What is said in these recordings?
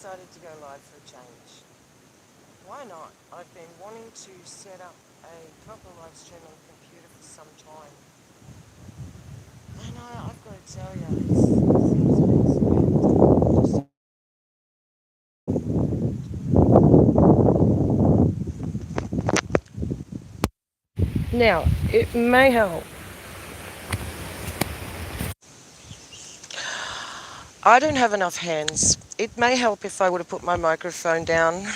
decided to go live for a change. Why not? I've been wanting to set up a proper live stream on the computer for some time. And I've got to tell you, things have been so now, it may help. I don't have enough hands. It may help if I would have put my microphone down.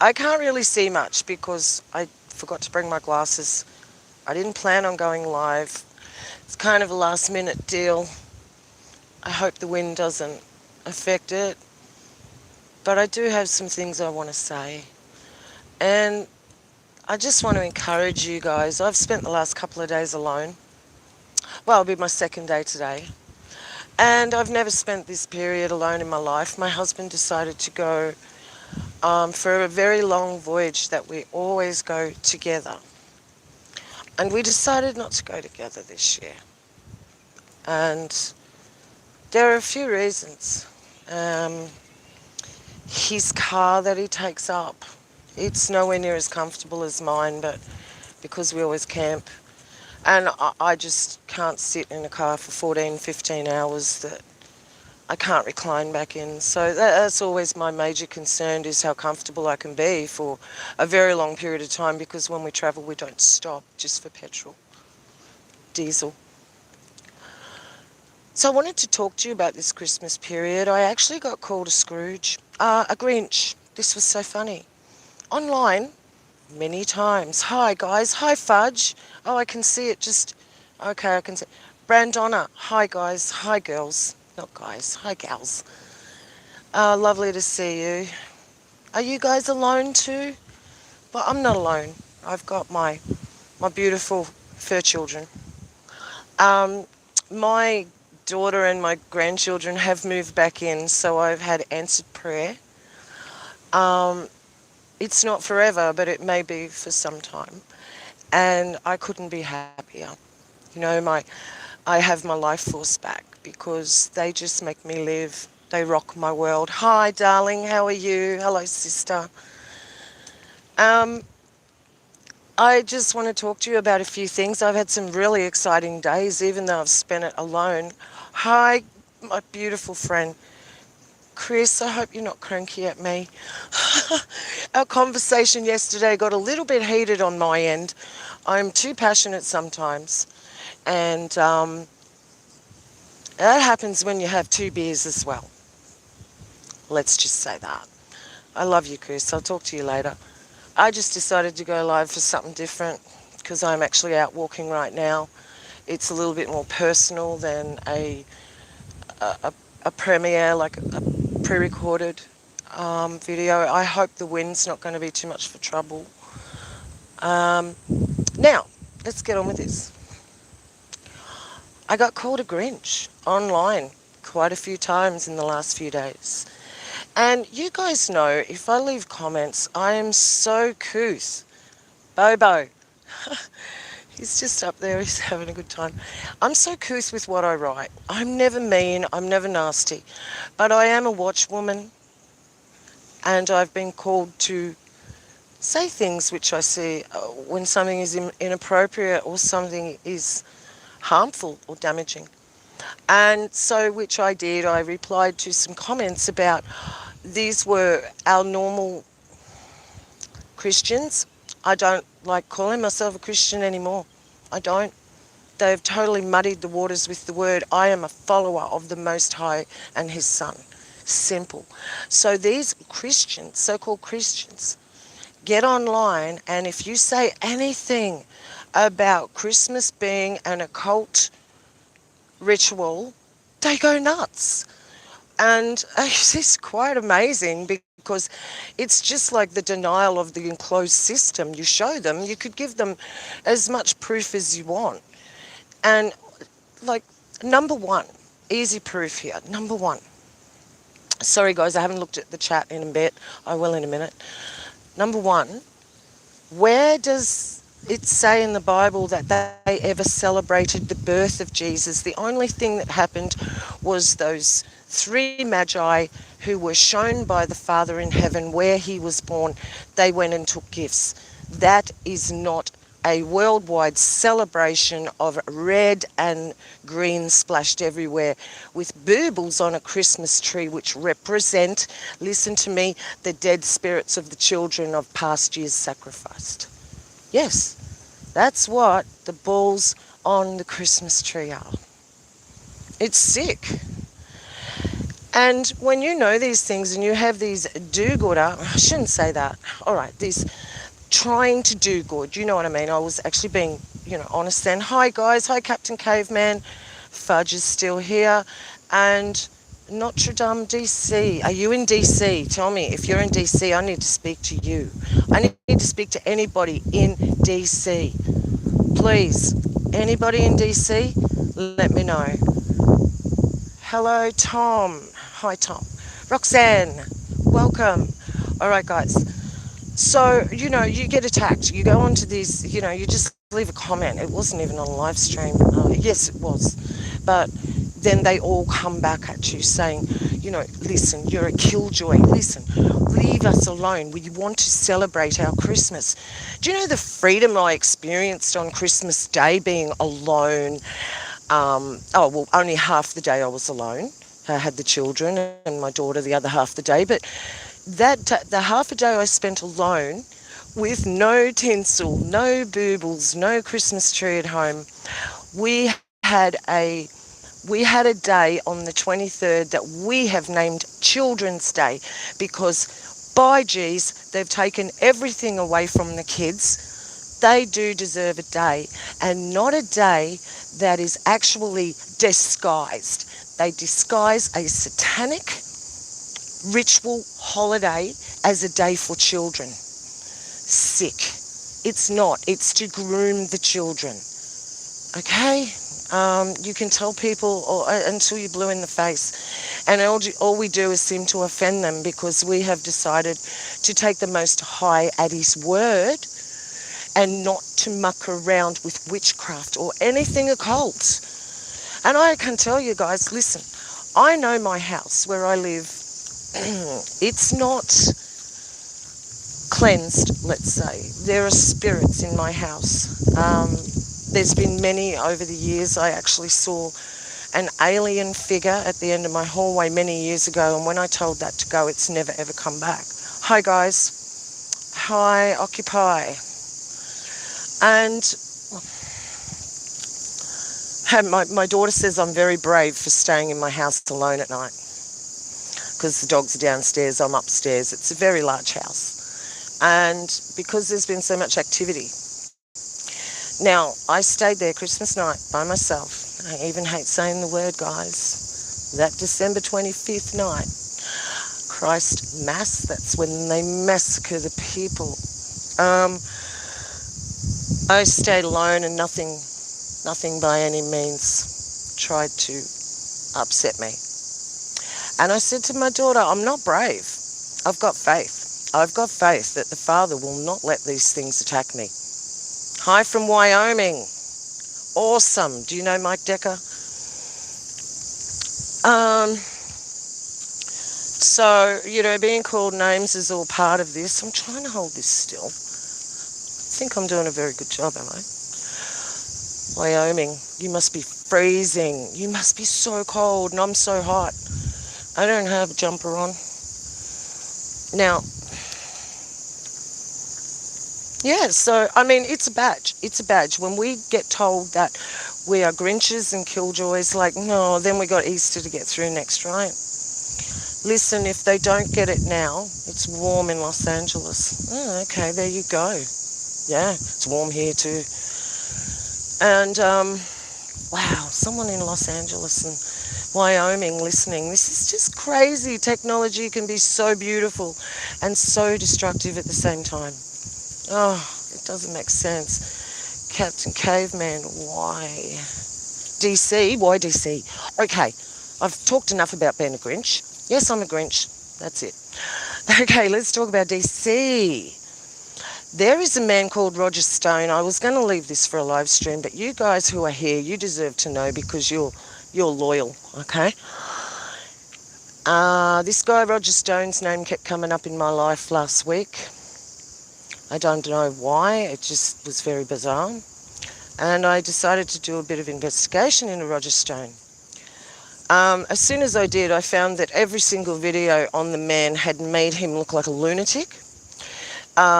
I can't really see much because I forgot to bring my glasses. I didn't plan on going live. It's kind of a last minute deal. I hope the wind doesn't affect it. But I do have some things I want to say. And I just want to encourage you guys. I've spent the last couple of days alone. Well, it'll be my second day today. And I've never spent this period alone in my life. My husband decided to go for a very long voyage that we always go together. And we decided not to go together this year. And there are a few reasons. His car that he takes up, it's nowhere near as comfortable as mine, but because we always camp. And I just can't sit in a car for 14, 15 hours that I can't recline back in. So that's always my major concern, is how comfortable I can be for a very long period of time, because when we travel we don't stop just for petrol, diesel. So I wanted to talk to you about this Christmas period. I actually got called a Scrooge, a Grinch. This was so funny. Online, many times. Hi guys, hi Fudge. Oh, I can see it just, okay, I can see. Brandonna, hi guys, hi girls. Not guys, hi gals. Lovely to see you. Are you guys alone too? Well, I'm not alone. I've got my beautiful fur children. My daughter and my grandchildren have moved back in, so I've had answered prayer. It's not forever, but it may be for some time. And I couldn't be happier. You know, I have my life force back because they just make me live. They rock my world. Hi, darling. How are you? Hello, sister. I just want to talk to you about a few things. I've had some really exciting days, even though I've spent it alone. Hi, my beautiful friend. Chris, I hope you're not cranky at me. Our conversation yesterday got a little bit heated on my end. I'm too passionate sometimes. And that happens when you have 2 beers as well. Let's just say that. I love you, Chris. I'll talk to you later. I just decided to go live for something different because I'm actually out walking right now. It's a little bit more personal than a premiere, like a pre-recorded video. I hope the wind's not going to be too much for trouble. Now, let's get on with this. I got called a Grinch online quite a few times in the last few days. And you guys know, if I leave comments, I am so couth. Bobo. He's just up there, he's having a good time. I'm so couth with what I write. I'm never mean, I'm never nasty. But I am a watchwoman, and I've been called to say things which I see when something is inappropriate or something is harmful or damaging. And so, which I did, I replied to some comments about these were our normal Christians. I don't like calling myself a Christian anymore. I don't. They've totally muddied the waters with the word. I am a follower of the Most High and His Son. Simple. So these Christians, so-called Christians, get online, and if you say anything about Christmas being an occult ritual, they go nuts. And it's quite amazing because it's just like the denial of the enclosed system. You show them, you could give them as much proof as you want. And like, number one, easy proof here, number one. Sorry guys, I haven't looked at the chat in a bit. I will in a minute. Number one, where does it say in the Bible that they ever celebrated the birth of Jesus? The only thing that happened was those 3 magi who were shown by the Father in heaven where he was born, they went and took gifts. That is not a worldwide celebration of red and green splashed everywhere with baubles on a Christmas tree, which represent, listen to me, the dead spirits of the children of past years sacrificed. Yes, that's what the balls on the Christmas tree are. It's sick. And when you know these things and you have these do-gooder, I shouldn't say that, all right, these trying to do good, you know what I mean? I was actually being, honest then. Hi guys, hi Captain Caveman, Fudge is still here, and Notre Dame, DC. Are you in DC? Tell me, if you're in DC, I need to speak to you. I need to speak to anybody in DC. Please, anybody in DC, let me know. Hello, Tom. Hi, Tom. Roxanne, welcome. All right, guys. So, you get attacked. You go onto these, you just leave a comment. It wasn't even on a live stream. Yes, it was. But then they all come back at you saying, listen, you're a killjoy. Listen, leave us alone. We want to celebrate our Christmas. Do you know the freedom I experienced on Christmas Day being alone? Only half the day I was alone. I had the children and my daughter the other half the day. But the half a day I spent alone with no tinsel, no baubles, no Christmas tree at home, we had a day on the 23rd that we have named Children's Day because, by geez, they've taken everything away from the kids. They do deserve a day, and not a day that is actually disguised. They disguise a satanic ritual holiday as a day for children. Sick. It's not. It's to groom the children. Okay? You can tell people until you're blue in the face. And all we do is seem to offend them because we have decided to take the Most High at his word and not to muck around with witchcraft or anything occult. And I can tell you guys, listen, I know my house where I live, it's not cleansed, let's say. There are spirits in my house. There's been many over the years. I actually saw an alien figure at the end of my hallway many years ago, and when I told that to go, it's never ever come back. Hi guys. Hi Occupy. And my daughter says I'm very brave for staying in my house alone at night because the dogs are downstairs, I'm upstairs. It's a very large house. And because there's been so much activity. Now, I stayed there Christmas night by myself. I even hate saying the word, guys. That December 25th night, Christ Mass, that's when they massacre the people. I stayed alone and nothing by any means tried to upset me. And I said to my daughter, I'm not brave. I've got faith. I've got faith that the Father will not let these things attack me. Hi from Wyoming. Awesome. Do you know Mike Decker? So, being called names is all part of this. I'm trying to hold this still. I think I'm doing a very good job, am I? Wyoming, you must be freezing. You must be so cold, and I'm so hot. I don't have a jumper on. Now, yeah, so, it's a badge. It's a badge. When we get told that we are Grinches and Killjoys, no, then we got Easter to get through next, right? Listen, if they don't get it now, it's warm in Los Angeles. Oh, okay, there you go. Yeah, it's warm here too. And, wow, someone in Los Angeles and Wyoming listening. This is just crazy. Technology can be so beautiful and so destructive at the same time. Oh, it doesn't make sense. Captain Caveman, why? DC? Why DC? Okay, I've talked enough about being a Grinch. Yes, I'm a Grinch. That's it. Okay, let's talk about DC. There is a man called Roger Stone. I was going to leave this for a live stream, but you guys who are here, you deserve to know because you're loyal, okay? This guy, Roger Stone's name kept coming up in my life last week. I don't know why, it just was very bizarre. And I decided to do a bit of investigation into Roger Stone. As soon as I did, I found that every single video on the man had made him look like a lunatic.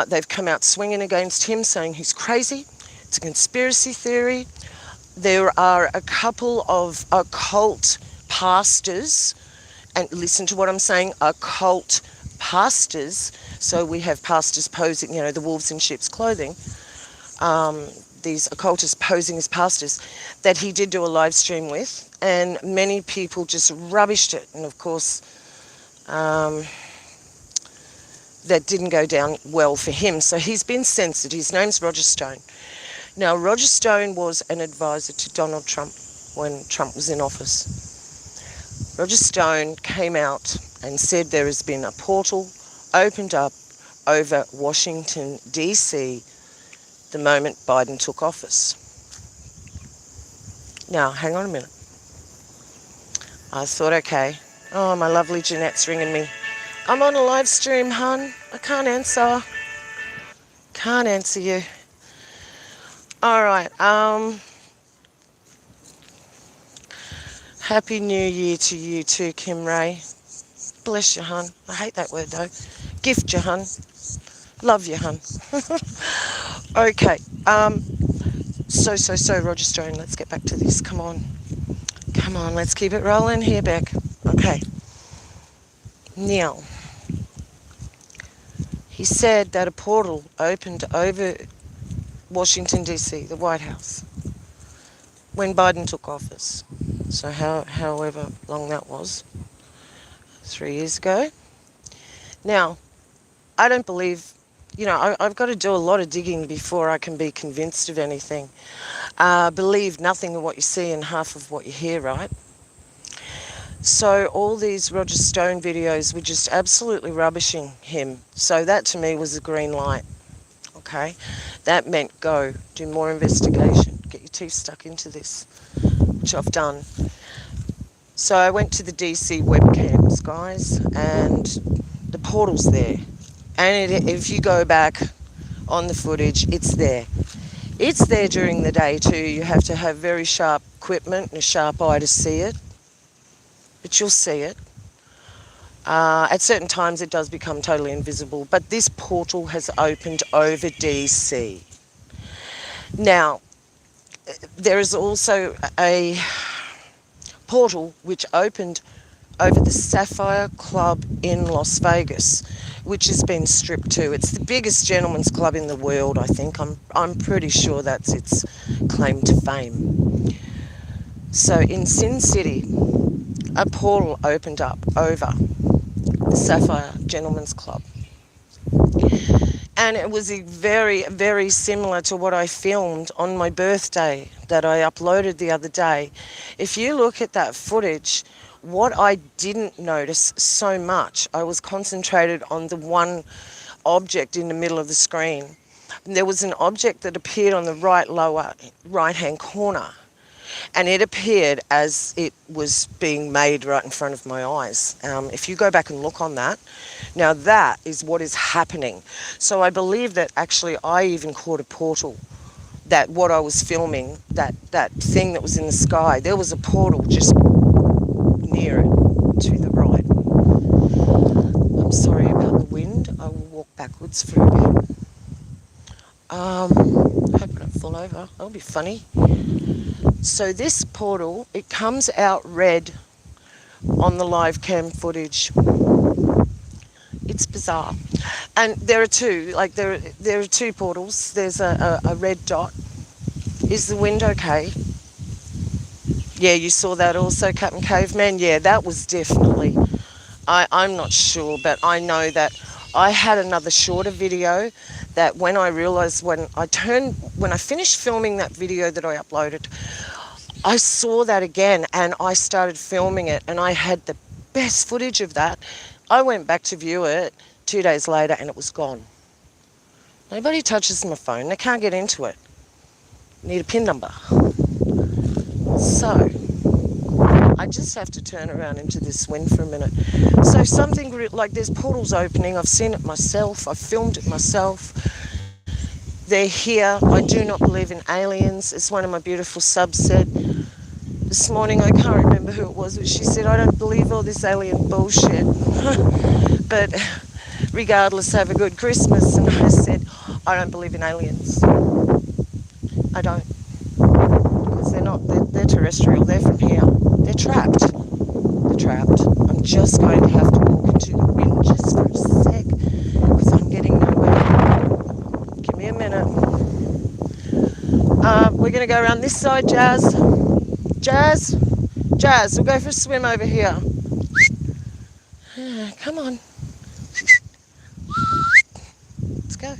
They've come out swinging against him, saying he's crazy. It's a conspiracy theory. There are a couple of occult pastors, and listen to what I'm saying, occult pastors. So we have pastors posing, the wolves in sheep's clothing. These occultists posing as pastors that he did do a live stream with, and many people just rubbished it. And of course, that didn't go down well for him. So he's been censored. His name's Roger Stone. Now, Roger Stone was an advisor to Donald Trump when Trump was in office. Roger Stone came out and said there has been a portal opened up over Washington, D.C., the moment Biden took office. Now, hang on a minute. I thought, okay. Oh, my lovely Jeanette's ringing me. I'm on a live stream, hon. I can't answer. Can't answer you. All right. Happy New Year to you too, Kim Ray. Bless you, hon. I hate that word, though. Gift you, hon. Love you, hon. Okay. So, Roger Stone, let's get back to this. Come on, let's keep it rolling here, Beck. Okay. Now, he said that a portal opened over Washington, D.C., the White House, when Biden took office. So however long that was, 3 years ago. Now, I don't believe, I've got to do a lot of digging before I can be convinced of anything. Believe nothing of what you see and half of what you hear, right? So all these Roger Stone videos were just absolutely rubbishing him. So that to me was a green light, okay? That meant go, do more investigation, get your teeth stuck into this, which I've done. So I went to the DC webcams, guys, and the portal's there. And if you go back on the footage, it's there. It's there during the day too. You have to have very sharp equipment and a sharp eye to see it. But you'll see it. At certain times it does become totally invisible. But this portal has opened over DC. Now, there is also a portal which opened over the Sapphire Club in Las Vegas, which has been stripped too. It's the biggest gentleman's club in the world, I think. I'm pretty sure that's its claim to fame. So in Sin City, a portal opened up over the Sapphire Gentleman's Club. And it was very, very similar to what I filmed on my birthday that I uploaded the other day. If you look at that footage, what I didn't notice so much, I was concentrated on the one object in the middle of the screen. And there was an object that appeared on the lower right-hand corner. And it appeared as it was being made right in front of my eyes. If you go back and look on that, now that is what is happening. So I believe that actually I even caught a portal, that what I was filming, that thing that was in the sky, there was a portal just near it to the right. I'm sorry about the wind. I will walk backwards for a bit. Hope I don't fall over. That'll be funny. So this portal, it comes out red on the live cam footage. It's bizarre. And there are two, there are two portals. There's a red dot. Is the wind okay? Yeah, you saw that also, Captain Caveman? Yeah, that was definitely, I'm not sure, but I know that I had another shorter video that when I realised, when I finished filming that video that I uploaded, I saw that again and I started filming it and I had the best footage of that. I went back to view it 2 days later and it was gone. Nobody touches my phone. They can't get into it. Need a PIN number. So, I just have to turn around into this wind for a minute. So something like there's portals opening. I've seen it myself. I've filmed it myself. They're here. I do not believe in aliens. It's one of my beautiful subs said this morning, I can't remember who it was, but she said, I don't believe all this alien bullshit. But regardless, have a good Christmas. And I said, I don't believe in aliens. I don't. Because they're not, they're terrestrial. They're from here. They're trapped. They're trapped. I'm just going to have to walk into the wind just for a sec because I'm getting nowhere. Give me a minute. We're going to go around this side, Jazz. Jazz, we'll go for a swim over here. Come on. Let's go.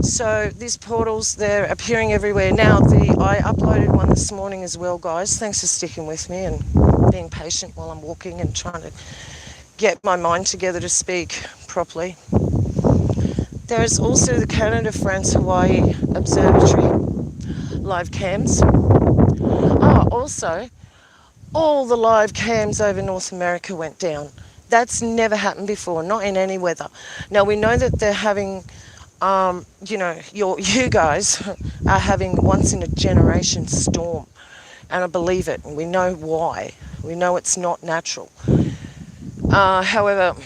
So these portals, they're appearing everywhere. Now, I uploaded one this morning as well, guys. Thanks for sticking with me and being patient while I'm walking and trying to get my mind together to speak properly. There is also the Canada, France, Hawaii Observatory live cams. Also, all the live cams over North America went down. That's never happened before, not in any weather. Now, we know that they're having, you guys are having once in a generation storm. And I believe it, and we know why. We know it's not natural. However,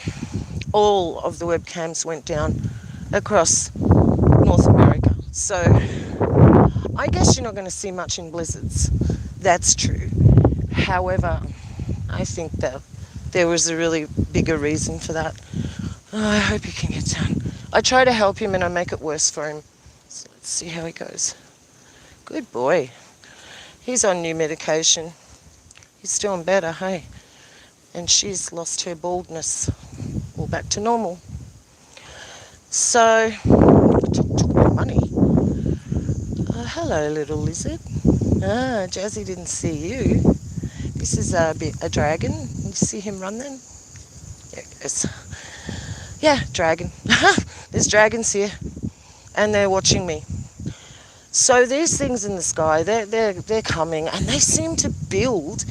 all of the webcams went down across North America. So I guess you're not going to see much in blizzards. That's true. However, I think that there was a really bigger reason for that. Oh, I hope he can get down. I try to help him and I make it worse for him. So let's see how he goes. Good boy. He's on new medication. He's doing better, hey? And she's lost her baldness. All back to normal. So, took my money. Hello, little lizard. Jazzy didn't see you. This is a dragon. You see him run then? There it goes. Yeah, dragon. There's dragons here. And they're watching me. So these things in the sky, they're coming and they seem to build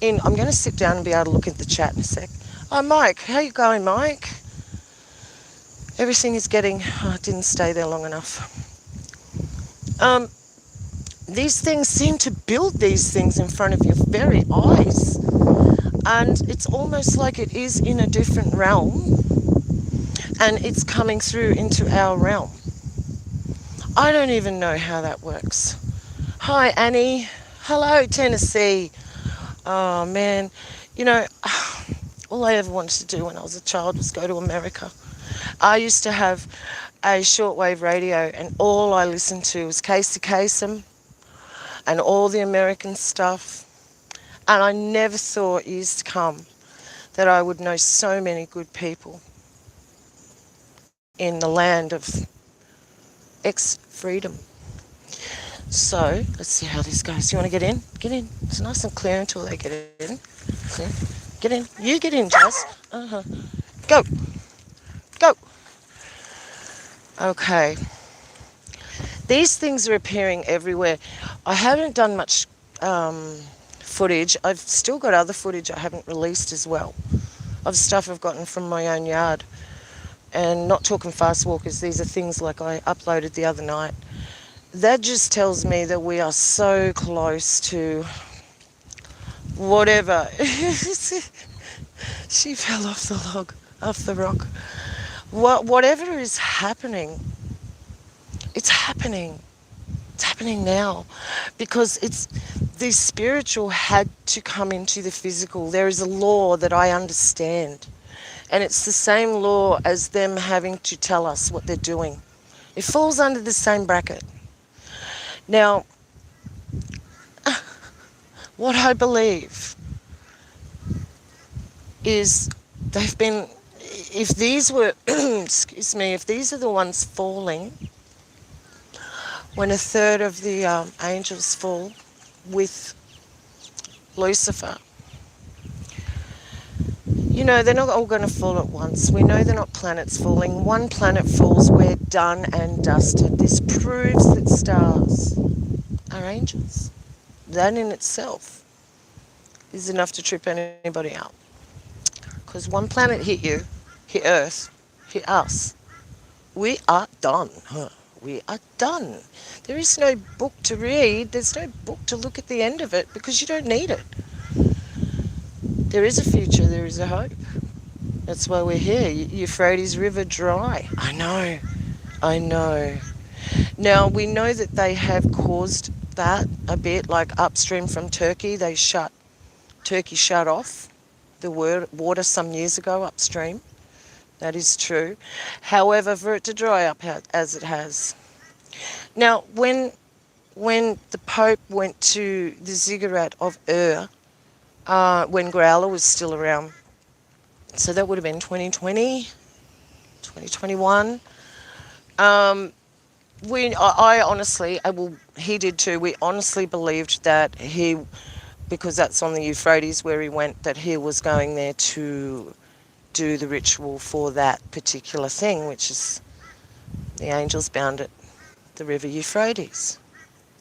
in... I'm going to sit down and be able to look at the chat in a sec. Oh, Mike. How you going, Mike? Everything is getting... Oh, I didn't stay there long enough. These things seem to build these things in front of your very eyes. And it's almost like it is in a different realm. And it's coming through into our realm. I don't even know how that works. Hi, Annie. Hello, Tennessee. Oh, man. You know, all I ever wanted to do when I was a child was go to America. I used to have a shortwave radio and all I listened to was Casey Kasem and all the American stuff. And I never thought years to come that I would know so many good people in the land of ex-freedom. So, let's see how this goes. You want to get in? Get in. It's nice and clear until they get in. See? Get in. You get in, Jazz. Go. Go. Okay. These things are appearing everywhere. I haven't done much footage. I've still got other footage I haven't released as well of stuff I've gotten from my own yard. And not talking fast walkers, these are things like I uploaded the other night. That just tells me that we are so close to whatever. She fell off the log, off the rock. Whatever is happening, it's happening. It's happening now. Because the spiritual had to come into the physical. There is a law that I understand. And it's the same law as them having to tell us what they're doing. It falls under the same bracket. Now, what I believe is they've been, if these were, excuse me, if these are the ones falling, when a third of the angels fall with Lucifer, you know, they're not all going to fall at once. We know they're not planets falling. One planet falls, we're done and dusted. This proves that stars are angels. That in itself is enough to trip anybody out. Because one planet hit you, hit Earth, hit us. We are done. Huh. We are done. There is no book to read. There's no book to look at the end of it because you don't need it. There is a future. There is a hope. That's why we're here. Euphrates River dry. I know. I know. Now, we know that they have caused that a bit, like upstream from Turkey. Turkey shut off the water some years ago upstream. That is true. However, for it to dry up as it has. Now, when the Pope went to the ziggurat of when Growler was still around, so that would have been 2020, 2021. I honestly, he did too. We honestly believed that because that's on the Euphrates where he went, that he was going there to do the ritual for that particular thing, which is the angels bound at the river Euphrates.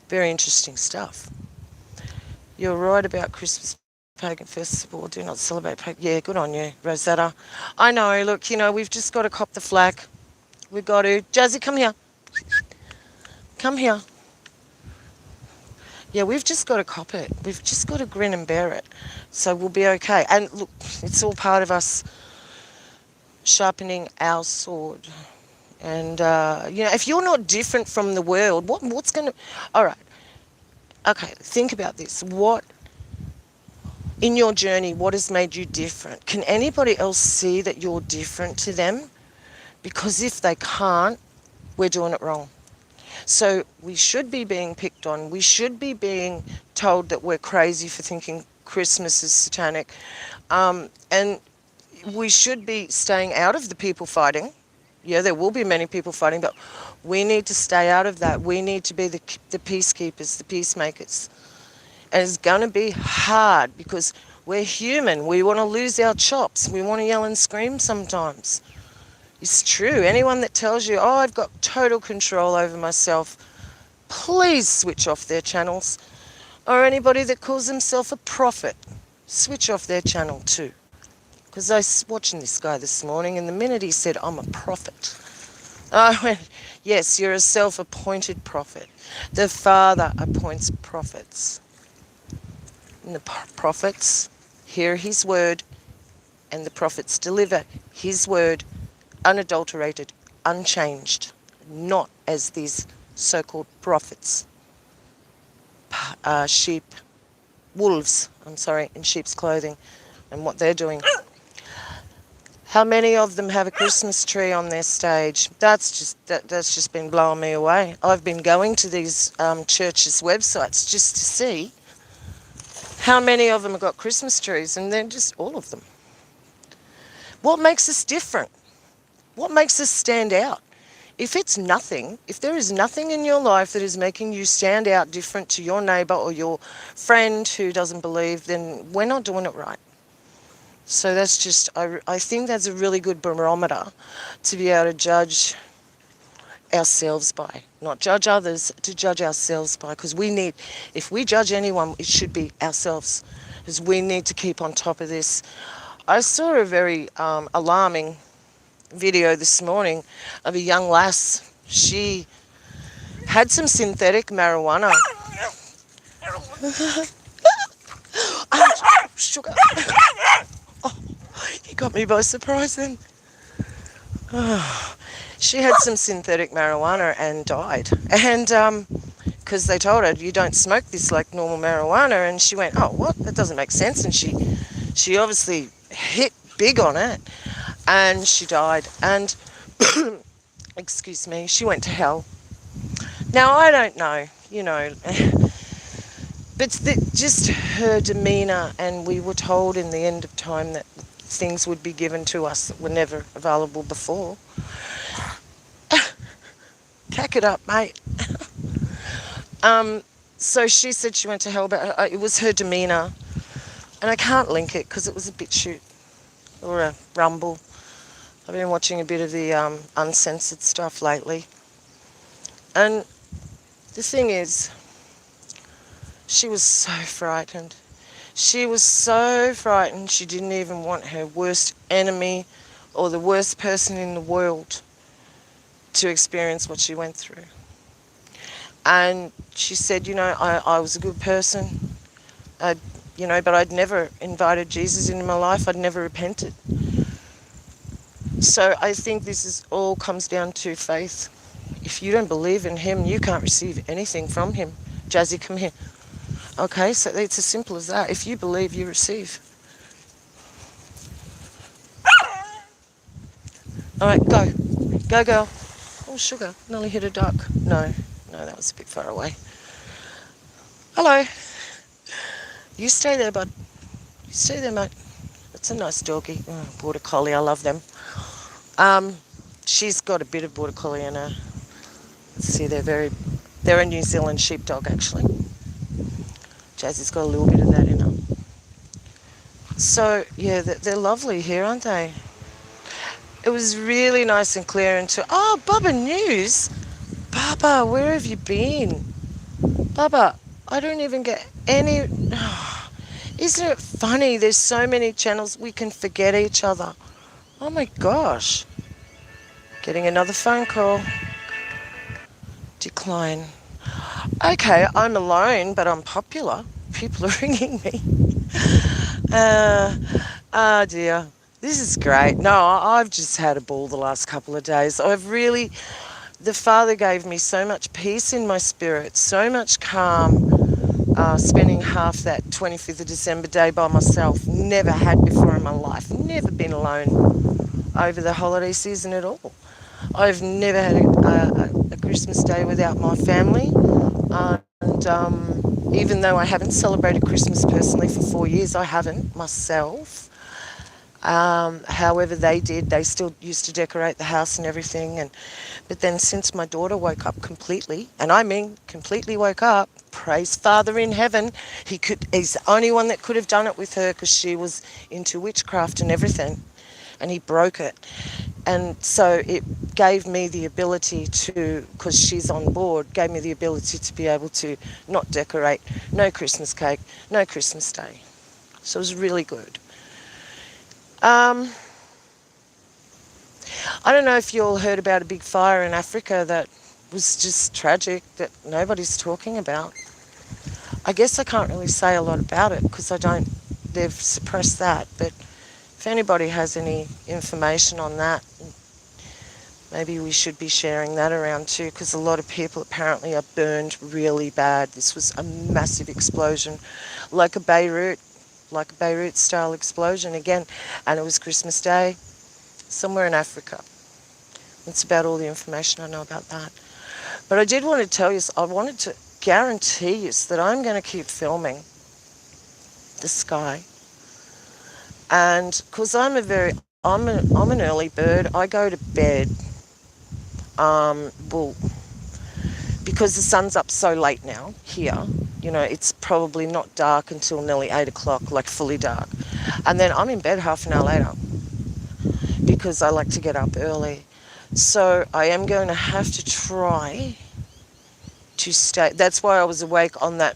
Very interesting stuff. You're right about Christmas Pagan Festival. Do not celebrate pagan. Yeah, good on you, Rosetta. I know, look, we've just got to cop the flack. We've got to. Jazzy, come here. Come here. Yeah, we've just got to cop it. We've just got to grin and bear it. So we'll be okay. And look, it's all part of us sharpening our sword. And, if you're not different from the world, what's going to... All right. Okay, think about this. In your journey, what has made you different? Can anybody else see that you're different to them? Because if they can't, we're doing it wrong. So we should be being picked on. We should be being told that we're crazy for thinking Christmas is satanic. And we should be staying out of the people fighting. Yeah, there will be many people fighting, but we need to stay out of that. We need to be the peacekeepers, the peacemakers. And it's going to be hard because we're human. We want to lose our chops. We want to yell and scream sometimes. It's true. Anyone that tells you, I've got total control over myself, please switch off their channels. Or anybody that calls themselves a prophet, switch off their channel too. Because I was watching this guy this morning, and the minute he said, I'm a prophet, I went, yes, you're a self-appointed prophet. The Father appoints prophets. And the prophets hear his word, and the prophets deliver his word unadulterated, unchanged, not as these so-called prophets, wolves, in sheep's clothing, and what they're doing. How many of them have a Christmas tree on their stage? That's just been blowing me away. I've been going to these churches' websites just to see how many of them have got Christmas trees, and they're just all of them. What makes us different? What makes us stand out? If there is nothing in your life that is making you stand out different to your neighbour or your friend who doesn't believe, then we're not doing it right. So that's just, I think that's a really good barometer to be able to judge ourselves by. Not judge others, to judge ourselves by. Because if we judge anyone, it should be ourselves. Because we need to keep on top of this. I saw a very alarming video this morning of a young lass. She had some synthetic marijuana. Sugar. Oh, you got me by surprise then. She had some synthetic marijuana and died. And because they told her, you don't smoke this like normal marijuana. And she went, oh, what? That doesn't make sense. And she obviously hit big on it. And she died. And, excuse me, she went to hell. Now, I don't know, but just her demeanour, and we were told in the end of time that things would be given to us that were never available before. Pack it up, mate. So she said she went to hell, but it was her demeanour. And I can't link it because it was a BitChute or a Rumble. I've been watching a bit of the uncensored stuff lately. And the thing is, she was so frightened. She was so frightened she didn't even want her worst enemy or the worst person in the world to experience what she went through. And she said, I was a good person, but I'd never invited Jesus into my life. I'd never repented. So I think this is all comes down to faith. If you don't believe in him, you can't receive anything from him. Jazzy, come here. Okay, so it's as simple as that. If you believe, you receive. All right, go. Go, girl. Oh, sugar, nearly hit a duck. No, that was a bit far away. Hello. You stay there, bud. You stay there, mate. It's a nice doggy. Oh, border collie, I love them. She's got a bit of border collie in her. Let's see, they're a New Zealand sheepdog, actually. Jazzy's got a little bit of that in her. So, yeah, they're lovely here, aren't they? It was really nice and clear and oh, Bubba News. Bubba, where have you been? Bubba, I don't even get any... Isn't it funny? There's so many channels we can forget each other. Oh my gosh. Getting another phone call. Decline. Okay, I'm alone, but I'm popular. People are ringing me. Oh dear. This is great. No, I've just had a ball the last couple of days. The Father gave me so much peace in my spirit, so much calm, spending half that 25th of December day by myself. Never had before in my life. Never been alone over the holiday season at all. I've never had a Christmas day without my family. And even though I haven't celebrated Christmas personally for 4 years, I haven't myself. However, they did. They still used to decorate the house and everything. But then since my daughter woke up completely, and I mean completely woke up, praise Father in heaven, he's the only one that could have done it with her because she was into witchcraft and everything. And he broke it. And so it gave me the ability to, because she's on board, gave me the ability to be able to not decorate, no Christmas cake, no Christmas Day. So it was really good. I don't know if you all heard about a big fire in Africa that was just tragic, that nobody's talking about. I guess I can't really say a lot about it because they've suppressed that, but if anybody has any information on that, maybe we should be sharing that around too, because a lot of people apparently are burned really bad. This was a massive explosion, like a Beirut style explosion again, and it was Christmas Day somewhere in Africa. That's about all the information I know about that. But I did want to tell you, I wanted to guarantee you that I'm going to keep filming the sky. And because I'm an early bird, I go to bed, because the sun's up so late now here, it's probably not dark until nearly 8 o'clock, like fully dark. And then I'm in bed half an hour later because I like to get up early. So I am going to have to try to stay. That's why I was awake on the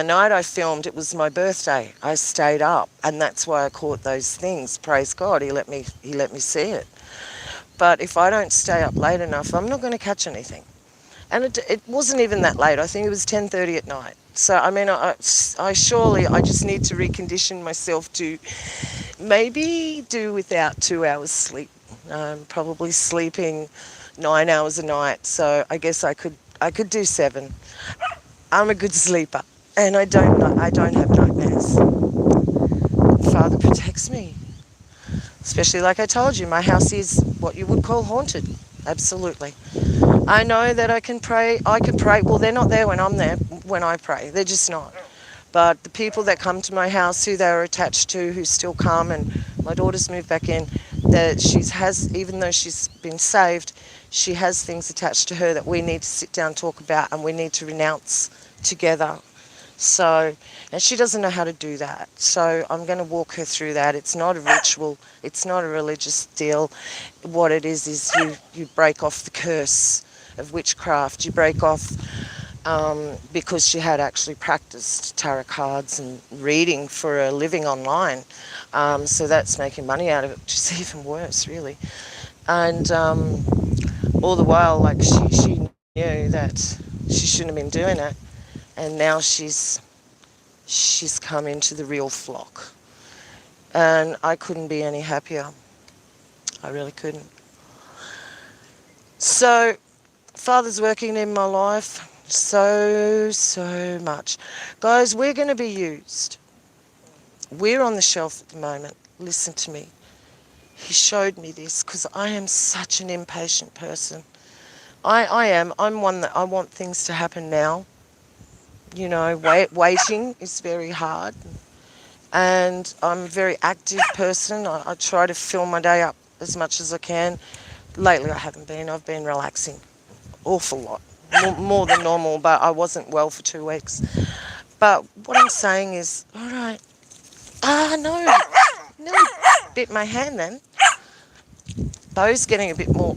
night I filmed. It was my birthday. I stayed up, and that's why I caught those things. Praise God, he let me see it. But if I don't stay up late enough, I'm not going to catch anything. And it wasn't even that late. I think it was 10:30 at night. So I mean, I just need to recondition myself to maybe do without 2 hours sleep. Probably sleeping 9 hours a night. So I guess I could do 7. I'm a good sleeper, and I don't have nightmares. Father protects me. Especially like I told you, my house is what you would call haunted. Absolutely. I know that I can pray. Well, they're not there when I'm there, when I pray. They're just not. But the people that come to my house, who they are attached to, who still come, and my daughter's moved back in, even though she's been saved, she has things attached to her that we need to sit down, talk about, and we need to renounce together. So, and she doesn't know how to do that. So I'm going to walk her through that. It's not a ritual. It's not a religious deal. What it is you break off the curse of witchcraft. You break off because she had actually practiced tarot cards and reading for a living online. So that's making money out of it, which is even worse, really. And all the while, like, she knew that she shouldn't have been doing it, and now she's come into the real flock. And I couldn't be any happier. I really couldn't. So, Father's working in my life so much. Guys, we're going to be used. We're on the shelf at the moment. Listen to me. He showed me this because I am such an impatient person. I am. I'm one that I want things to happen now. You know, waiting is very hard. And I'm a very active person. I try to fill my day up as much as I can. Lately I haven't been. I've been relaxing. Awful lot. More than normal, but I wasn't well for 2 weeks. But what I'm saying is, all right. No. Nearly bit my hand then. Bo's getting a bit more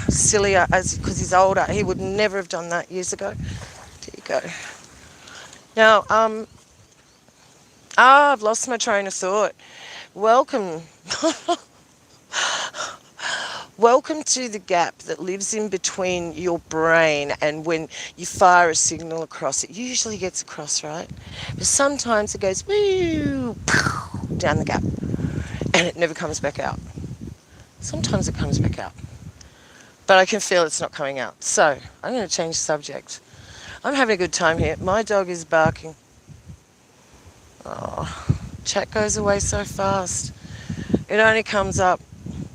sillier because he's older. He would never have done that years ago. There you go. Now, I've lost my train of thought. Welcome. Welcome to the gap that lives in between your brain and when you fire a signal across. It usually gets across, right? But sometimes it goes woo, down the gap and it never comes back out. Sometimes it comes back out. But I can feel it's not coming out. So I'm going to change the subject. I'm having a good time here. My dog is barking. Oh, chat goes away so fast. It only comes up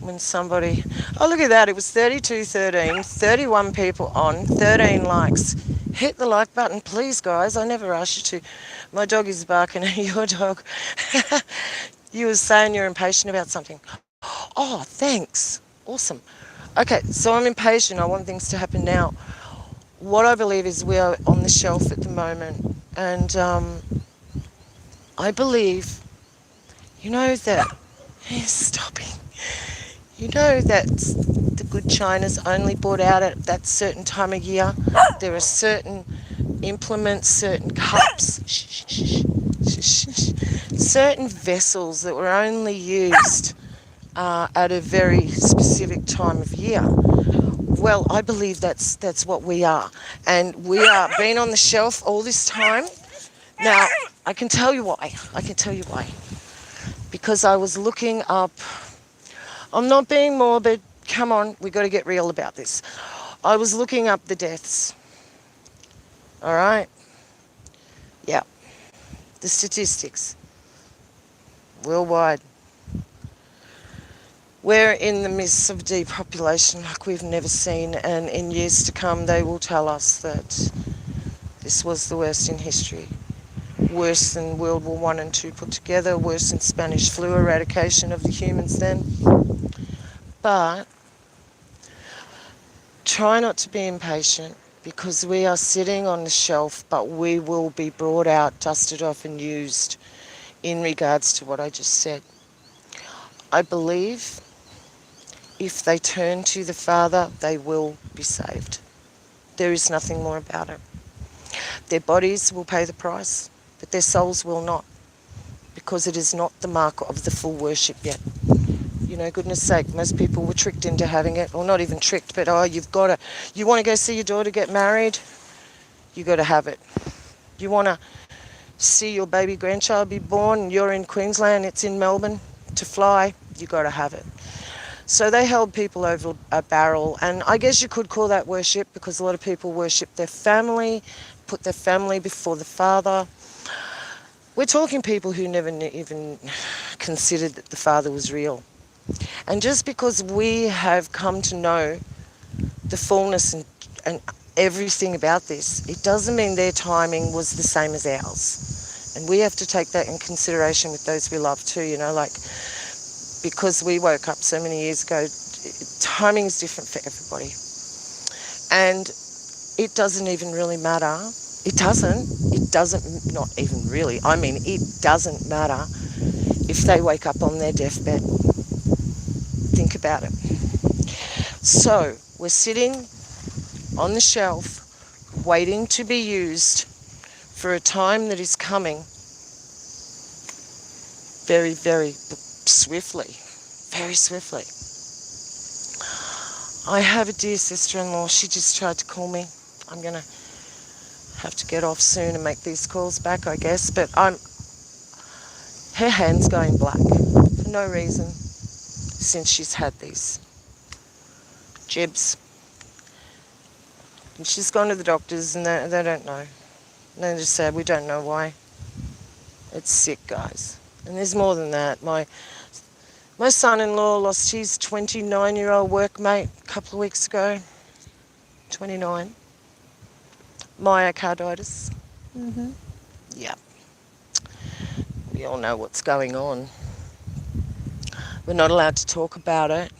when somebody... Oh, look at that. It was 32:13, 31 people on, 13 likes. Hit the like button, please, guys. I never asked you to. My dog is barking at your dog. You were saying you're impatient about something. Oh, thanks. Awesome. Okay, so I'm impatient. I want things to happen now. What I believe is we are on the shelf at the moment. And I believe, you know that... He's stopping. You know that the good china's only bought out at that certain time of year. There are certain implements, certain cups, certain vessels that were only used at a very specific time of year. Well, I believe that's what we are. And we are being on the shelf all this time. Now, I can tell you why. Because I was looking up... I'm not being morbid. Come on, we've got to get real about this. I was looking up the deaths. All right? Yeah. The statistics. Worldwide. We're in the midst of depopulation like we've never seen, and in years to come they will tell us that this was the worst in history. Worse than World War I and II put together, worse than Spanish flu eradication of the humans then. But try not to be impatient, because we are sitting on the shelf, but we will be brought out, dusted off and used in regards to what I just said. I believe if they turn to the Father, they will be saved. There is nothing more about it. Their bodies will pay the price, but their souls will not, because it is not the mark of the full worship yet. You know, goodness sake, most people were tricked into having it, or not even tricked, but you want to go see your daughter get married, you got to have it. You want to see your baby grandchild be born, you're in Queensland, it's in Melbourne, to fly, you got to have it. So they held people over a barrel, and I guess you could call that worship, because a lot of people worship their family, put their family before the Father. We're talking people who never even considered that the Father was real. And just because we have come to know the fullness and everything about this, it doesn't mean their timing was the same as ours. And we have to take that in consideration with those we love too, you know, like, because we woke up so many years ago, timing is different for everybody. And it doesn't even really matter. It doesn't, not even really. I mean, it doesn't matter if they wake up on their deathbed. Think about it. So, we're sitting on the shelf waiting to be used for a time that is coming very, very swiftly. Very swiftly. I have a dear sister-in-law. She just tried to call me. I'm going to have to get off soon and make these calls back, I guess. But her hand's going black for no reason since she's had these jibs. And she's gone to the doctors and they don't know. They just said, we don't know why. It's sick, guys. And there's more than that. My son-in-law lost his 29-year-old workmate a couple of weeks ago. 29. Myocarditis. Mm-hmm. Yeah. We all know what's going on. We're not allowed to talk about it.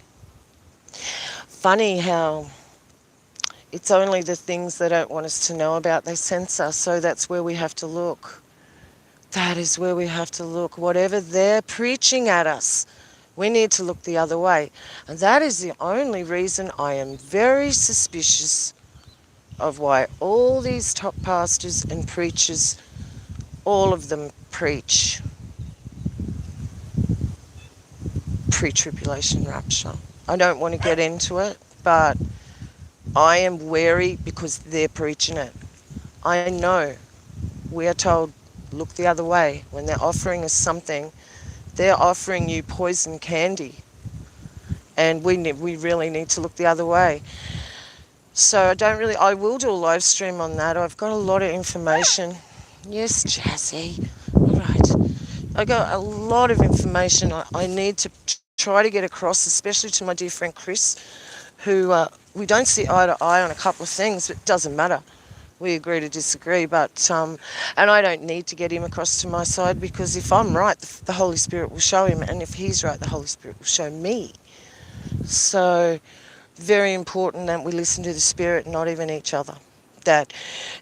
Funny how it's only the things they don't want us to know about they censor, so that's where we have to look. That is where we have to look. Whatever they're preaching at us, we need to look the other way. And that is the only reason I am very suspicious of why all these top pastors and preachers, all of them preach pre-tribulation rapture. I don't want to get into it, but I am wary because they're preaching it. I know we are told, look the other way. When they're offering us something, they're offering you poison candy. And we really need to look the other way. So I will do a live stream on that. I've got a lot of information. Yes, Jazzy. All right. I got a lot of information I need to try to get across, especially to my dear friend Chris, who we don't see eye to eye on a couple of things, but it doesn't matter. We agree to disagree, but and I don't need to get him across to my side, because if I'm right, the Holy Spirit will show him, and if he's right, the Holy Spirit will show me. So very important that we listen to the Spirit, not even each other. That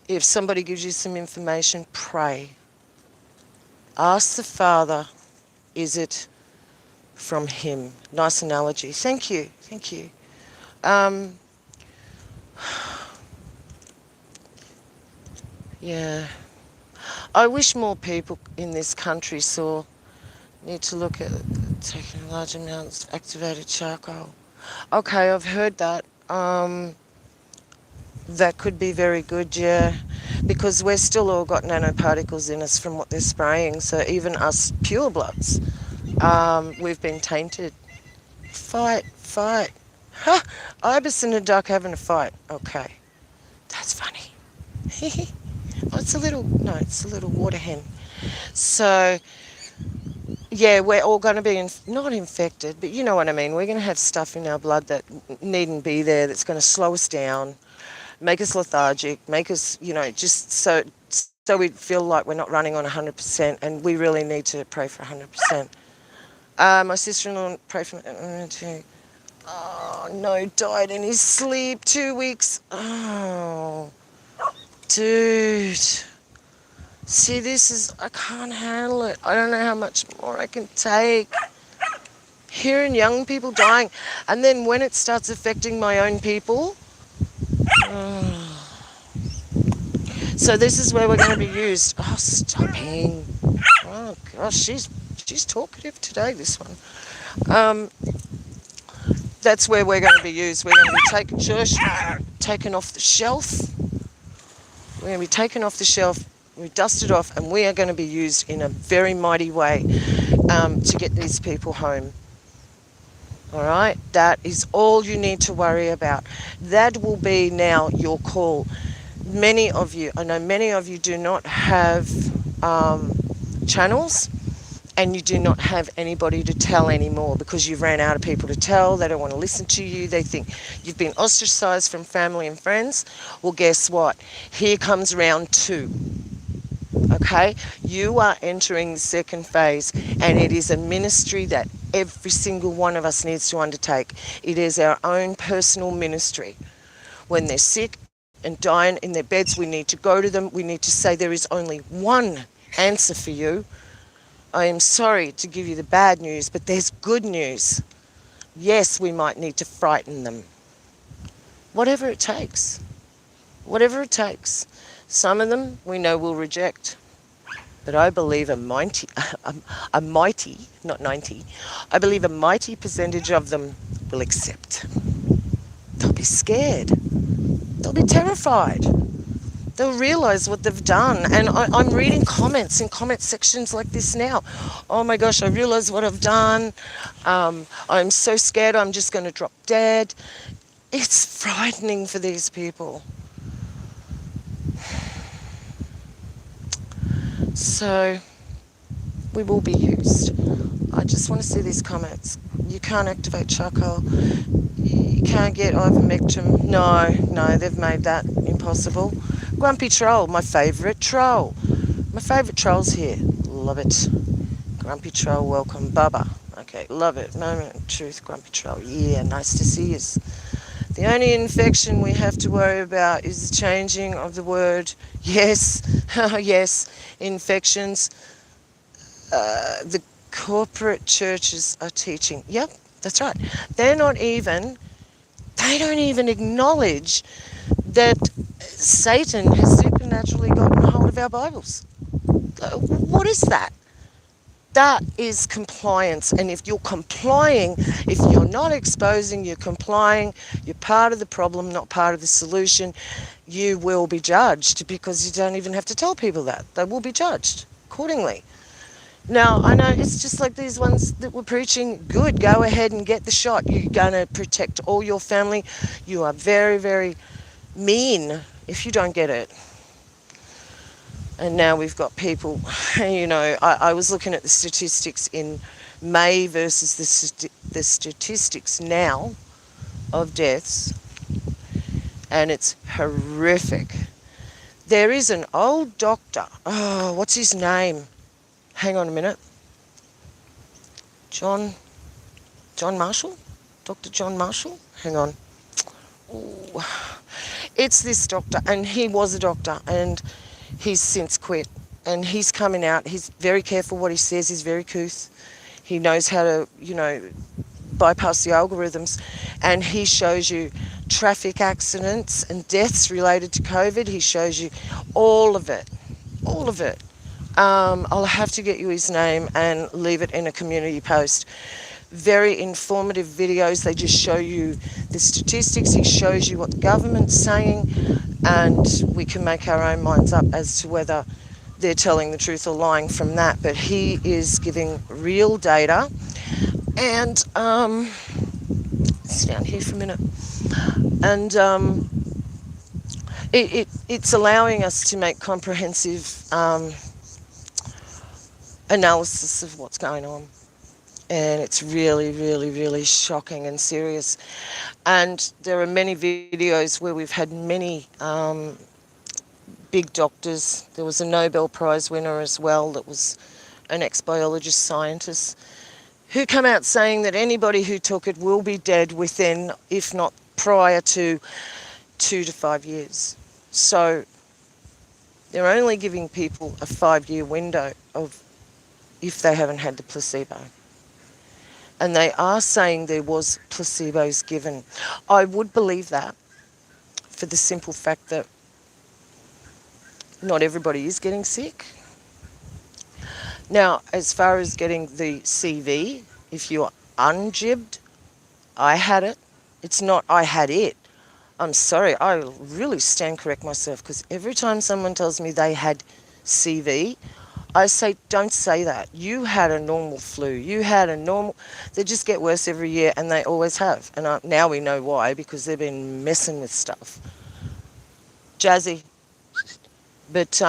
if somebody gives you some information, pray. Ask the Father, is it from him? Nice analogy. Thank you. Thank you. Yeah. I wish more people in this country need to look at taking large amounts of activated charcoal. Okay, I've heard that. That could be very good, yeah, because we're still all got nanoparticles in us from what they're spraying, so even us purebloods, we've been tainted. Fight. Huh, ibis and a duck having a fight. Okay, that's funny. It's a little water hen. So, yeah, we're all going to be not infected, but you know what I mean. We're going to have stuff in our blood that needn't be there, that's going to slow us down, make us lethargic, make us, just so we feel like we're not running on 100%, and we really need to pray for 100%. My sister-in-law prayed for me too. Oh, no, died in his sleep, 2 weeks. Oh, dude. See, I can't handle it. I don't know how much more I can take. Hearing young people dying. And then when it starts affecting my own people. So this is where we're going to be used. Oh, stopping. Oh, gosh, she's talkative today, this one. That's where we're going to be used. We're going to be taken off the shelf. We're going to be taken off the shelf. We dust it off, and we are going to be used in a very mighty way to get these people home. All right? That is all you need to worry about. That will be now your call. I know many of you do not have channels, and you do not have anybody to tell anymore because you've ran out of people to tell. They don't want to listen to you. They think you've been ostracized from family and friends. Well, guess what? Here comes round 2. Okay? You are entering the second phase, and it is a ministry that every single one of us needs to undertake. It is our own personal ministry. When they're sick and dying in their beds, we need to go to them. We need to say there is only one answer for you. I am sorry to give you the bad news, but there's good news. Yes, we might need to frighten them. Whatever it takes. Whatever it takes. Some of them we know will reject. But I believe a mighty, not 90, I believe a mighty percentage of them will accept. They'll be scared. They'll be terrified. They'll realize what they've done. And I'm reading comments in comment sections like this now. Oh my gosh, I realize what I've done. I'm so scared I'm just going to drop dead. It's frightening for these people. So we will be used. I just want to see these comments. You can't activate charcoal. You can't get ivermectin. No, they've made that impossible. Grumpy Troll, my favourite troll. My favourite troll's here. Love it. Grumpy Troll, welcome. Bubba. Okay, love it. Moment of truth, Grumpy Troll. Yeah, nice to see you. The only infection we have to worry about is the changing of the word. Yes, yes, infections. The corporate churches are teaching. Yep, that's right. They don't even acknowledge that Satan has supernaturally gotten a hold of our Bibles. What is that? That is compliance. And if you're complying, if you're not exposing, you're complying, you're part of the problem, not part of the solution, you will be judged, because you don't even have to tell people that. They will be judged accordingly. Now, I know it's just like these ones that were preaching, good, go ahead and get the shot. You're going to protect all your family. You are very, very mean if you don't get it. And now we've got people, I was looking at the statistics in May versus the statistics now of deaths, and it's horrific. There is an old doctor, what's his name? Hang on a minute. John Marshall? Dr. John Marshall? Hang on. Ooh. It's this doctor, and he was a doctor, and he's since quit. And he's coming out. He's very careful what he says. He's very couth. He knows how to, bypass the algorithms. And he shows you traffic accidents and deaths related to COVID. He shows you all of it. All of it. I'll have to get you his name and leave it in a community post. Very informative videos. They just show you the statistics. He shows you what the government's saying, and we can make our own minds up as to whether they're telling the truth or lying from that. But he is giving real data. And sit down here for a minute. And it's allowing us to make comprehensive analysis of what's going on. And it's really, really, really shocking and serious. And there are many videos where we've had many big doctors. There was a Nobel Prize winner as well that was an ex-biologist scientist who come out saying that anybody who took it will be dead within, if not prior to, 2 to 5 years. So they're only giving people a 5-year window of if they haven't had the placebo. And they are saying there was placebos given. I would believe that, for the simple fact that not everybody is getting sick. Now, as far as getting the CV, if you're unjibbed, I had it. It's not I had it. I'm sorry, I really stand correct myself, because every time someone tells me they had CV, I say, don't say that. You had a normal flu. You had a normal... They just get worse every year, and they always have. And now we know why, because they've been messing with stuff. Jazzy. But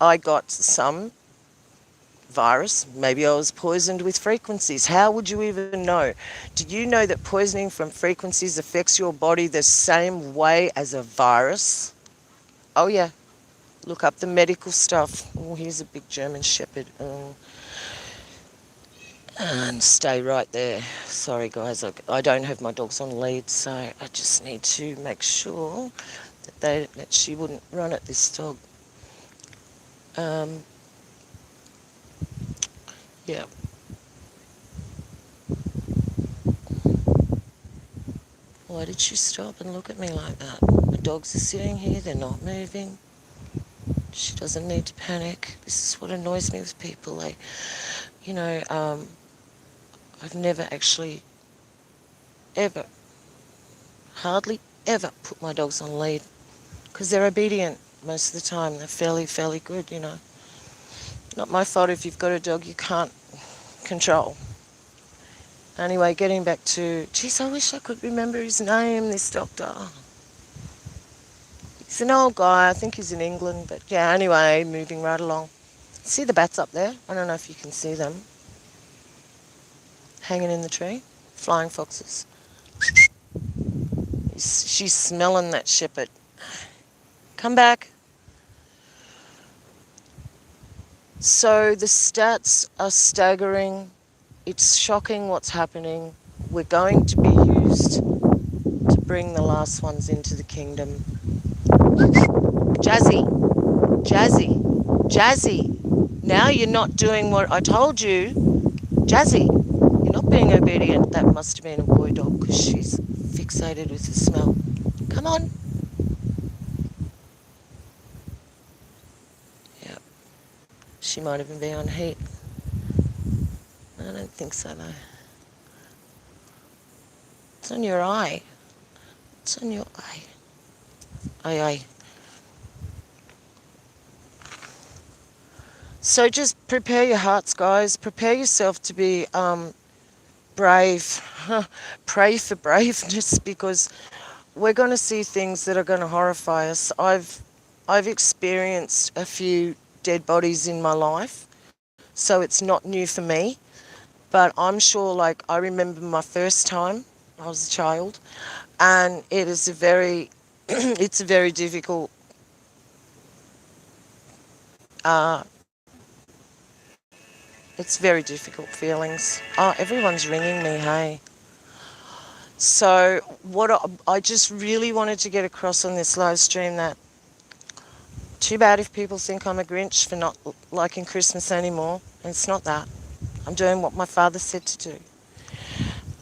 I got some virus. Maybe I was poisoned with frequencies. How would you even know? Do you know that poisoning from frequencies affects your body the same way as a virus? Oh, yeah. Look up the medical stuff. Oh, here's a big German Shepherd. Oh. And stay right there. Sorry, guys. I don't have my dogs on lead, so I just need to make sure that she wouldn't run at this dog. Yeah. Well, Why did she stop and look at me like that? My dogs are sitting here, they're not moving. She doesn't need to panic. This is what annoys me with people. You know, I've never actually, ever, hardly ever put my dogs on lead because they're obedient most of the time. They're fairly good, you know. Not my fault if you've got a dog you can't control. Anyway, getting back to, geez, I wish I could remember his name, this doctor. He's an old guy, I think he's in England, but yeah, anyway, moving right along. See the bats up there? I don't know if you can see them. Hanging in the tree. Flying foxes. She's smelling that shepherd. Come back. So the stats are staggering. It's shocking what's happening. We're going to be used to bring the last ones into the kingdom. Jazzy, Jazzy, Jazzy. Now you're not doing what I told you. Jazzy, you're not being obedient. That must have been a boy dog because she's fixated with the smell. Come on. Yeah. She might even be on heat. I don't think so though. It's on your eye. It's on your eye. Aye, aye. So just prepare your hearts, guys. Prepare yourself to be brave. Pray for braveness because we're going to see things that are going to horrify us. I've experienced a few dead bodies in my life, so it's not new for me. But I'm sure, like, I remember my first time, I was a child, and it is a very, it's a very difficult, it's very difficult feelings. Oh, everyone's ringing me, hey. So what I just really wanted to get across on this live stream that too bad if people think I'm a Grinch for not liking Christmas anymore. And it's not that. I'm doing what my father said to do.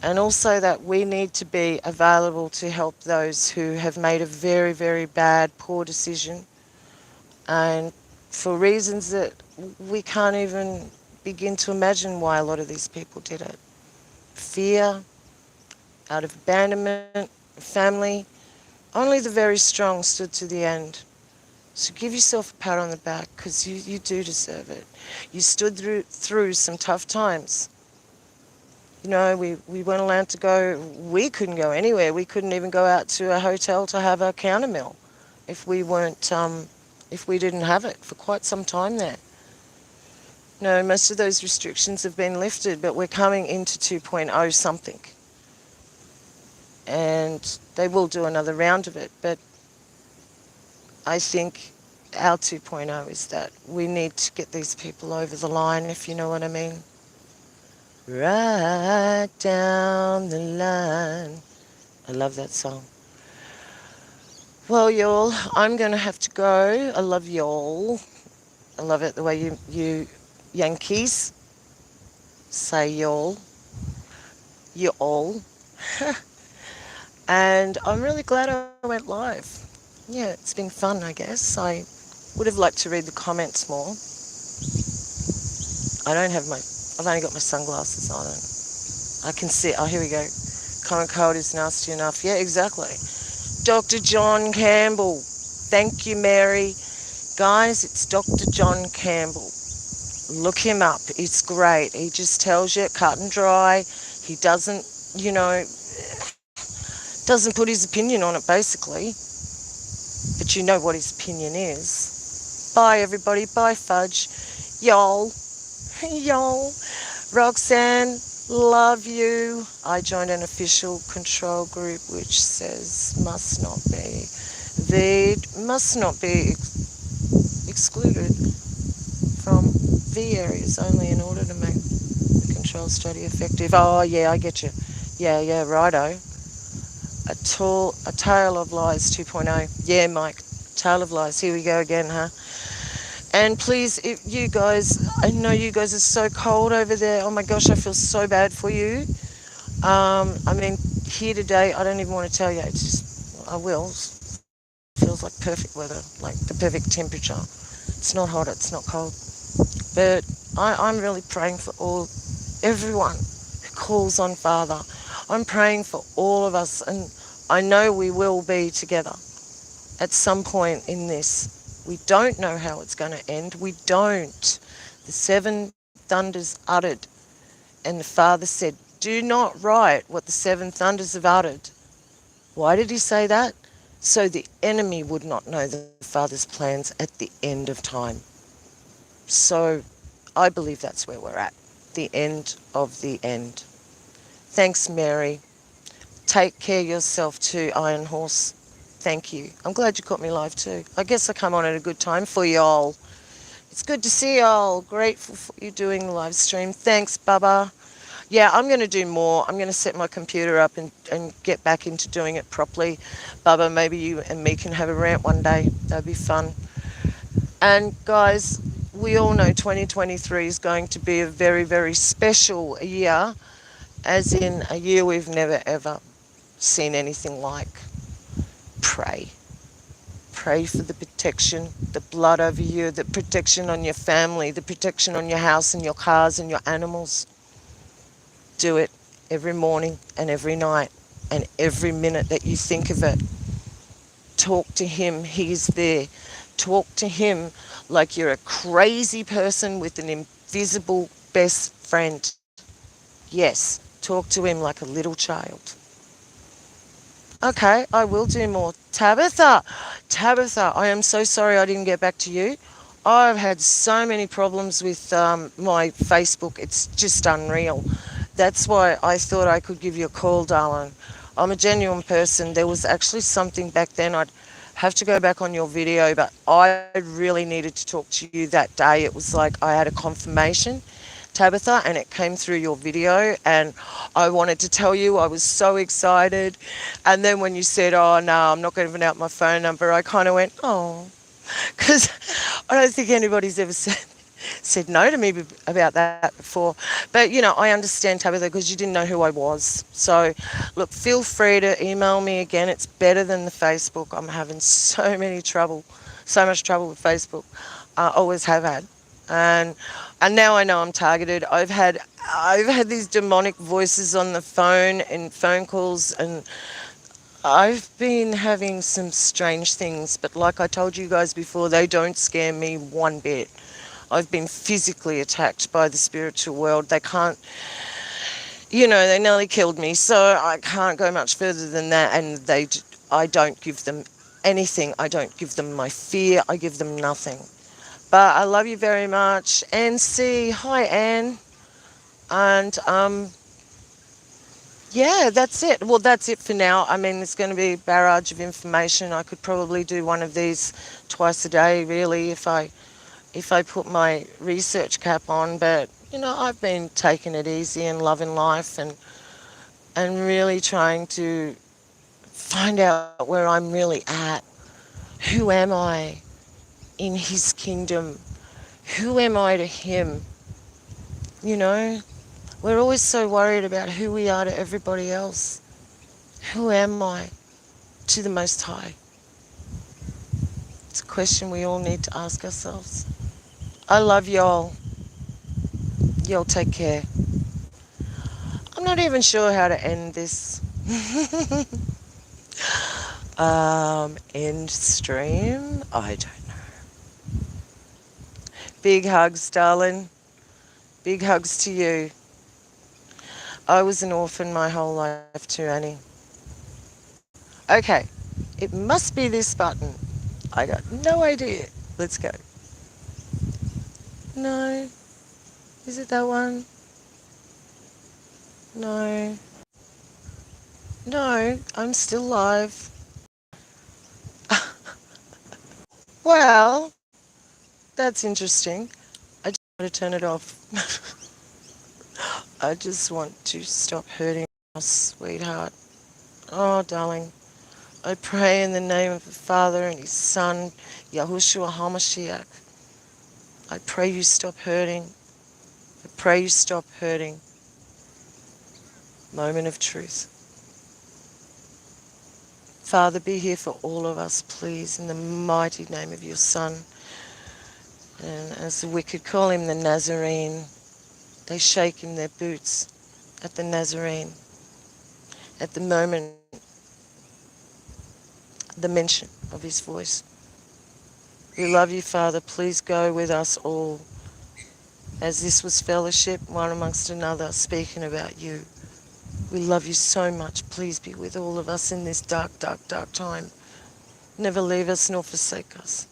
And also that we need to be available to help those who have made a very, very bad, poor decision. And for reasons that we can't even begin to imagine why a lot of these people did it. Fear, out of abandonment, family. Only the very strong stood to the end. So give yourself a pat on the back because you do deserve it. You stood through some tough times. You know, we weren't allowed to go, we couldn't go anywhere. We couldn't even go out to a hotel to have a counter meal if we weren't, if we didn't have it for quite some time there. No, most of those restrictions have been lifted, but we're coming into 2.0 something. And they will do another round of it, but I think our 2.0 is that we need to get these people over the line, if you know what I mean. Right down the line. I love that song. Well, y'all, I'm going to have to go. I love y'all. I love it the way you Yankees say y'all. You all. And I'm really glad I went live. Yeah, it's been fun, I guess. I would have liked to read the comments more. I've only got my sunglasses on. I can see, oh, here we go. Common cold is nasty enough. Yeah, exactly. Dr. John Campbell. Thank you, Mary. Guys, it's Dr. John Campbell. Look him up. It's great. He just tells you cut and dry. He doesn't, you know, doesn't put his opinion on it, basically. But you know what his opinion is. Bye, everybody. Bye, Fudge. Y'all. Y'all. Roxanne, love you. I joined an official control group which says must not be excluded from V areas only in order to make the control study effective. Oh, yeah, I get you. Yeah, righto. A Tale of Lies 2.0. Yeah, Mike, Tale of Lies. Here we go again, huh? And please, if you guys, I know you guys are so cold over there. Oh my gosh, I feel so bad for you. I mean, here today, I don't even want to tell you. It's just, I will. Feels like perfect weather, like the perfect temperature. It's not hot, it's not cold. But I'm really praying for everyone who calls on Father. I'm praying for all of us, and I know we will be together at some point in this. We don't know how it's going to end. We don't. The seven thunders uttered, and the Father said, do not write what the seven thunders have uttered. Why did he say that? So the enemy would not know the Father's plans at the end of time. So I believe that's where we're at. The end of the end. Thanks, Mary. Take care of yourself too, Iron Horse. Thank you. I'm glad you caught me live too. I guess I come on at a good time for y'all. It's good to see y'all. Grateful for you doing the live stream. Thanks, Bubba. Yeah, I'm going to do more. I'm going to set my computer up and get back into doing it properly. Bubba, maybe you and me can have a rant one day. That'd be fun. And guys, we all know 2023 is going to be a very, very special year, as in a year we've never ever seen anything like. Pray. Pray for the protection, the blood over you, the protection on your family, the protection on your house and your cars and your animals. Do it every morning and every night and every minute that you think of it. Talk to him. He's there. Talk to him like you're a crazy person with an invisible best friend. Yes, talk to him like a little child. Okay, I will do more. Tabitha, I am so sorry I didn't get back to you. I've had so many problems with my Facebook. It's just unreal. That's why I thought I could give you a call, darling. I'm a genuine person. There was actually something back then. I'd have to go back on your video, but I really needed to talk to you that day. It was like I had a confirmation, Tabitha, and it came through your video, and I wanted to tell you I was so excited. And then when you said, oh no, I'm not giving out my phone number, I kind of went, oh, because I don't think anybody's ever said no to me about that before. But you know, I understand, Tabitha, because you didn't know who I was. So look, feel free to email me again. It's better than the Facebook. I'm having so much trouble with Facebook. Always have had. And now I know I'm targeted. I've had these demonic voices on the phone and phone calls, and I've been having some strange things, but like I told you guys before, they don't scare me one bit. I've been physically attacked by the spiritual world. They can't, they nearly killed me, so I can't go much further than that. And I don't give them anything. I don't give them my fear. I give them nothing. But I love you very much. Ann C. Hi, Anne. And yeah, that's it. Well, that's it for now. I mean, it's going to be a barrage of information. I could probably do one of these twice a day, really, if I put my research cap on. But I've been taking it easy and loving life, and really trying to find out where I'm really at. Who am I in his kingdom? Who am I to him? We're always so worried about who we are to everybody else. Who am I to the Most High? It's a question we all need to ask ourselves. I love y'all. Y'all take care. I'm not even sure how to end this. End stream? I don't know. Big hugs, darling. Big hugs to you. I was an orphan my whole life too, Annie. Okay, it must be this button. I got no idea. Let's go. No. Is it that one? No. No, I'm still live. Well, that's interesting. I just want to turn it off. I just want to stop hurting our sweetheart. Oh, darling. I pray in the name of the Father and His Son, Yahushua HaMashiach. I pray you stop hurting. I pray you stop hurting. Moment of truth. Father, be here for all of us, please, in the mighty name of your Son. And as the wicked call him the Nazarene, they shake in their boots at the Nazarene, at the moment, the mention of his voice. We love you, Father. Please go with us all, as this was fellowship, one amongst another, speaking about you. We love you so much. Please be with all of us in this dark, dark, dark time. Never leave us nor forsake us.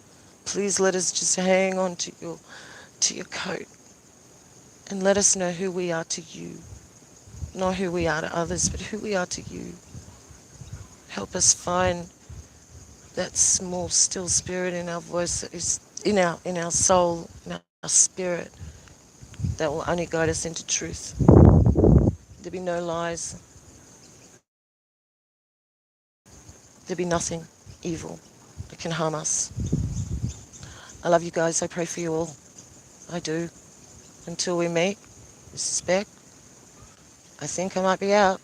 Please let us just hang on to your coat and let us know who we are to you. Not who we are to others, but who we are to you. Help us find that small, still spirit in our voice, that is in our soul, in our spirit, that will only guide us into truth. There be no lies. There be nothing evil that can harm us. I love you guys. I pray for you all. I do. Until we meet, this is Beck. I think I might be out.